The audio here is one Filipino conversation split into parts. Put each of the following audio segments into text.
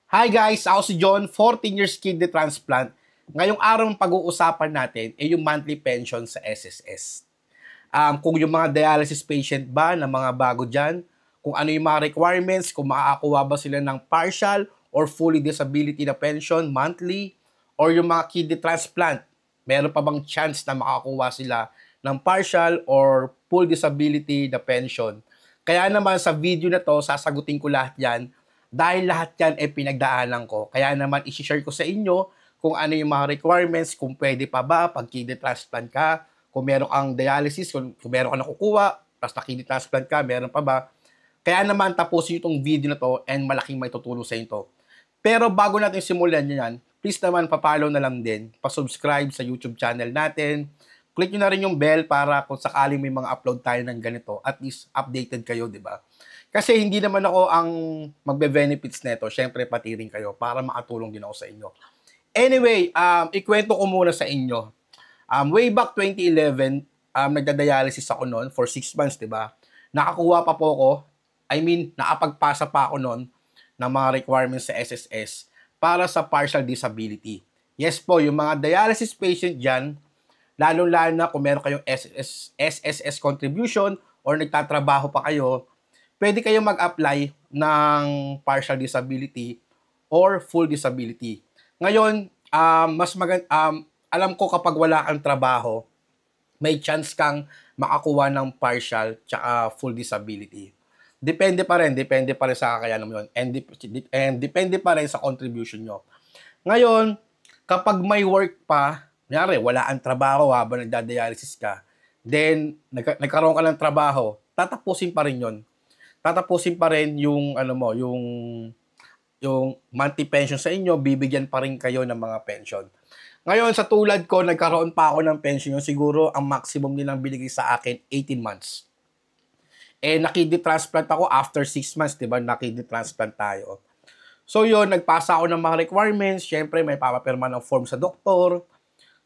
Hi guys, ako si John, 14 years kidney transplant. Ngayong araw pag-uusapan natin ay yung monthly pension sa SSS. Kung yung mga dialysis patient ba na mga bago dyan, kung ano yung mga requirements, kung makakakuha ba sila ng partial or fully disability na pension monthly, or yung mga kidney transplant, meron pa bang chance na makakuha sila ng partial or full disability na pension. Kaya naman sa video na to, sasagutin ko lahat yan dahil lahat yan ay pinagdaanan ko. Kaya naman isi-share ko sa inyo kung ano yung mga requirements, kung pwede pa ba pag kidney transplant ka, kung meron kang dialysis, kung meron kang nakukuha, tapos na kidney transplant ka, meron pa ba. Kaya naman tapusin itong video na to and malaking may tutulong sa inyo to. Pero bago natin simulan yan, please naman pa-follow na lang din, pa-subscribe sa YouTube channel natin, click nyo na rin yung bell para kung sakaling may mga upload tayo ng ganito, at least updated kayo, di ba? Kasi hindi naman ako ang magbe-benefits neto, syempre pati rin kayo para makatulong din ako sa inyo. Anyway, ikwento ko muna sa inyo. Way back 2011, nagda-dialysis ako noon for 6 months, di ba? Nakakuha pa po ako, nakapagpasa pa ako noon ng mga requirements sa SSS para sa partial disability. Yes po, yung mga dialysis patient dyan, lalo-lalo na kung meron kayong SSS contribution or nagtatrabaho pa kayo, pwede kayong mag-apply ng partial disability or full disability. Ngayon, alam ko kapag wala kang trabaho, may chance kang makakuha ng partial tsaka full disability. Depende pa rin sa kakayanan mo yun. And depende pa rin sa contribution nyo. Ngayon, kapag may work pa, kunyari, wala ang trabaho habang nagda-dialysis ka, then, nagkaroon ka ng trabaho, tatapusin pa rin yun. Tatapusin pa rin yung, yung monthly pension sa inyo, bibigyan pa rin kayo ng mga pension. Ngayon, sa tulad ko, nagkaroon pa ako ng pension yun. Siguro, ang maximum nilang binigay sa akin, 18 months. Nakidney transplant ako after 6 months, diba? Nakidney transplant tayo. So yun, nagpasa ako ng mga requirements. Siyempre, may papapirma ng form sa doktor.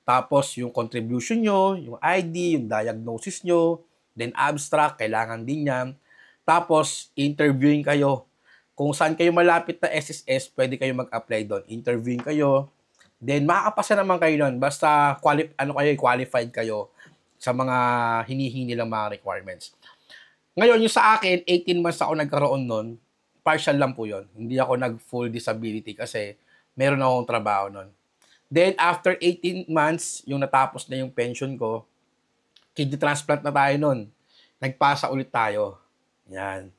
Tapos, yung contribution nyo, yung ID, yung diagnosis nyo, then abstract, kailangan din yan. Tapos, interviewing kayo. Kung saan kayo malapit na SSS, pwede kayo mag-apply doon. Interviewing kayo. Then, makakapasa naman kayo doon. Basta, qualified kayo sa mga hinihingi nilang mga requirements. Ngayon, yung sa akin, 18 months ako nagkaroon nun, partial lang po yun. Hindi ako nag-full disability kasi meron akong trabaho nun. Then, after 18 months, yung natapos na yung pension ko, kidney transplant na tayo nun. Nagpasa ulit tayo. Yan.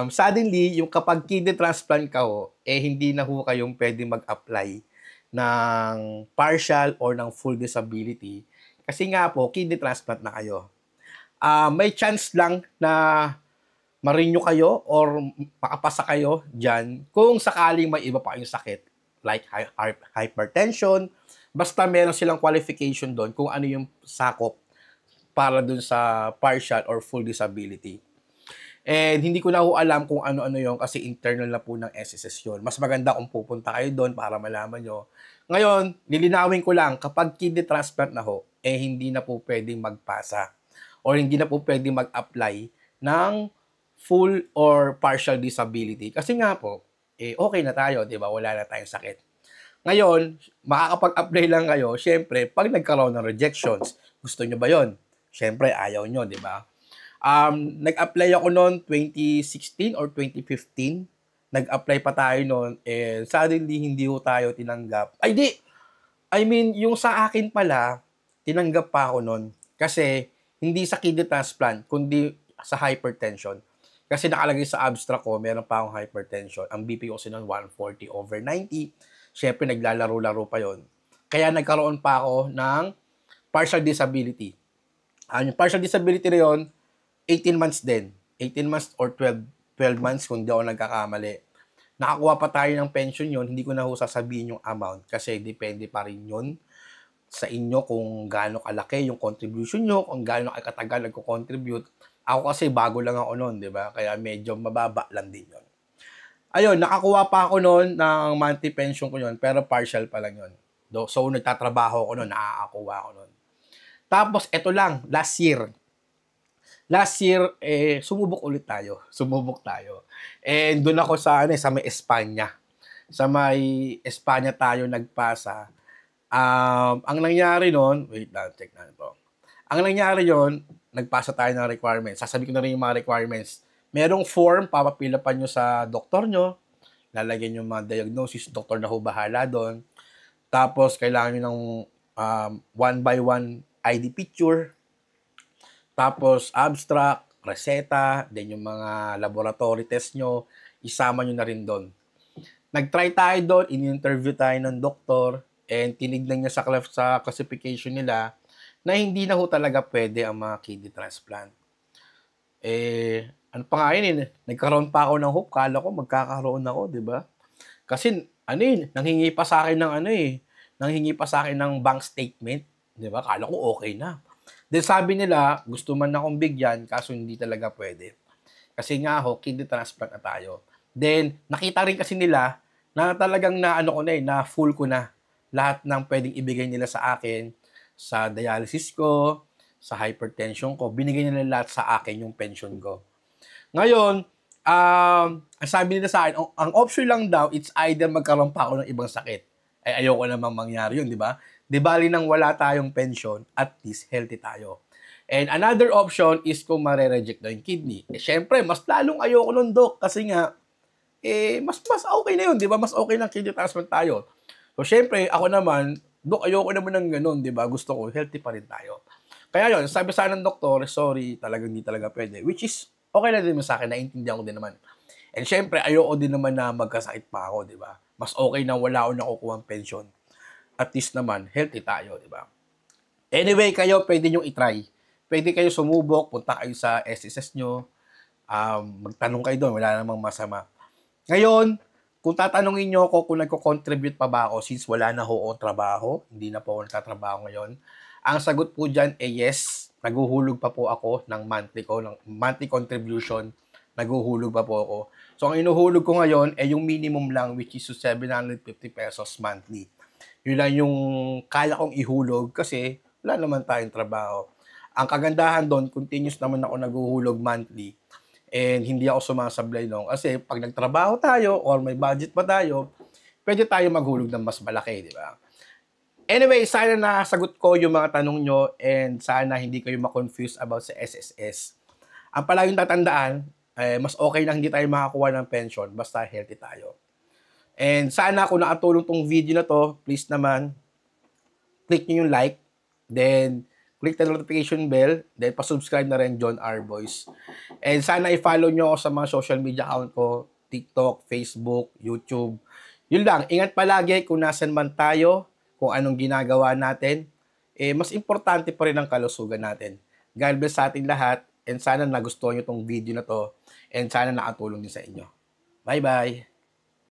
Suddenly, yung kapag kidney transplant ka ho, hindi na ho kayong pwede mag-apply ng partial or ng full disability. Kasi nga po, kidney transplant na kayo. May chance lang na ma-renew kayo or makapasa kayo dyan kung sakaling may iba pa kayong sakit like hypertension. Basta meron silang qualification doon kung ano yung sakop para dun sa partial or full disability. And hindi ko na ho alam kung ano-ano yon kasi internal na po ng SSS yun. Mas maganda kung pupunta kayo doon para malaman nyo. Ngayon, lilinawin ko lang, kapag kidney transplant na ho, hindi na po pwedeng magpasa or hindi na po pwedeng mag-apply ng full or partial disability. Kasi nga po, okay na tayo, di ba? Wala na tayong sakit. Ngayon, makakapag-apply lang kayo, syempre, pag nagkaroon ng rejections, gusto nyo ba yon? Syempre, ayaw nyo, di ba? Nag-apply ako noon 2016 or 2015. Nag-apply pa tayo noon and suddenly hindi ho tayo tinanggap. Ay di! I mean, yung sa akin pala, tinanggap pa ako noon kasi hindi sa kidney transplant, kundi sa hypertension. Kasi nakalagay sa abstract ko, meron pa akong hypertension. Ang BP ko kasi noon 140/90. Siyempre, naglalaro-laro pa yon. Kaya nagkaroon pa ako ng partial disability. Yung partial disability na yun, 18 months din. 18 months or 12 months kung di ako nagkakamali. Nakakuha pa tayo ng pension yun, hindi ko na ho sasabihin yung amount kasi depende pa rin yun sa inyo kung gaano kalaki yung contribution nyo, kung gaano katagal nagko-contribute. Ako kasi bago lang ako noon, di ba? Kaya medyo mababa lang din yun. Ayun, nakakuha pa ako noon ng monthly pension ko yun, pero partial pa lang yun. So, nagtatrabaho ako noon, nakakakuha ako noon. Tapos, eto lang, last year, last year, sumubok ulit tayo. Sumubok tayo. And doon ako sa, sa may Espanya. Sa may Espanya tayo nagpasa. Ang nangyari noon, wait lang, check na ito. Ang nangyari yon, nagpasa tayo ng requirements. Sasabihin ko na rin yung mga requirements. Merong form, papapila pa nyo sa doktor nyo. Lalagyan yung mga diagnosis, doktor na ho bahala doon. Tapos, kailangan nyo ng one by one ID picture. Tapos, abstract, reseta, then yung mga laboratory test nyo, isama nyo na rin doon. Nag-try tayo doon, in-interview tayo ng doktor, and tinignan niya sa classification nila na hindi na ho talaga pwede ang mga kidney transplant. Ano pa nga yun, nagkaroon pa ako ng hope, kala ko magkakaroon ako, di ba? Kasi, nanghingi pa sa akin ng nanghingi pa sa akin ng bank statement, di ba? Kala ko okay na. Then sabi nila, gusto man akong bigyan, kaso hindi talaga pwede. Kasi nga ho, kidney transplant na tayo. Then, nakita rin kasi nila na talagang na full ko na lahat ng pwedeng ibigay nila sa akin, sa dialysis ko, sa hypertension ko, binigay nila lahat sa akin yung pension ko. Ngayon, ang sabi nila sa akin, ang option lang daw, it's either magkaroon pa ako ng ibang sakit. Ayoko namang mangyari yun, di ba? Di bali nang wala tayong pension, at least healthy tayo. And another option is kung mare-reject na yung kidney. Syempre, mas lalong ayoko nun, Doc, kasi nga, mas okay na yun, di ba? Mas okay na kidney transplant tayo. So, syempre, ako naman, Dok, ayoko naman ng ganun, di ba? Gusto ko, healthy pa rin tayo. Kaya yun, sabi sa ng doktor, sorry, talagang hindi talaga pwede. Which is, okay na din sa akin, naiintindihan ko din naman. And syempre, ayoko din naman na magkasakit pa ako, di ba? Mas okay na wala ako nakukuha pension. At least naman, healthy tayo, di ba? Anyway, kayo, pwede nyo itry. Pwede kayo sumubok, punta kayo sa SSS nyo, magtanong kayo doon, wala namang masama. Ngayon, kung tatanungin nyo ako kung nagko-contribute pa ba ako since wala na ho akong trabaho, hindi na po ako nagtatrabaho ngayon, ang sagot po dyan yes, naguhulog pa po ako ng monthly contribution, naguhulog pa po ako. So, ang inuhulog ko ngayon ay yung minimum lang which is 750 pesos monthly. Yun lang yung kaya kong ihulog kasi wala naman tayong trabaho. Ang kagandahan doon, continuous naman ako naguhulog monthly. And hindi ako sumasablay nung kasi pag nagtrabaho tayo or may budget pa tayo, pwede tayo maghulog ng mas malaki, di ba? Anyway, sana nasagot ko yung mga tanong nyo and sana hindi kayo ma-confuse about sa SSS. Ang palaging tatandaan, mas okay lang hindi tayo makakuha ng pension basta healthy tayo. And sana kung nakatulong tong video na to, please naman, click nyo yung like, then click the notification bell, then pa-subscribe na rin John R. Boys. And sana i-follow nyo ako sa mga social media account ko, TikTok, Facebook, YouTube. Yun lang, ingat palagi kung nasan man tayo, kung anong ginagawa natin. Mas importante pa rin ang kalusugan natin. God bless sa ating lahat, and sana nagustuhan nyo tong video na to, and sana nakatulong din sa inyo. Bye-bye!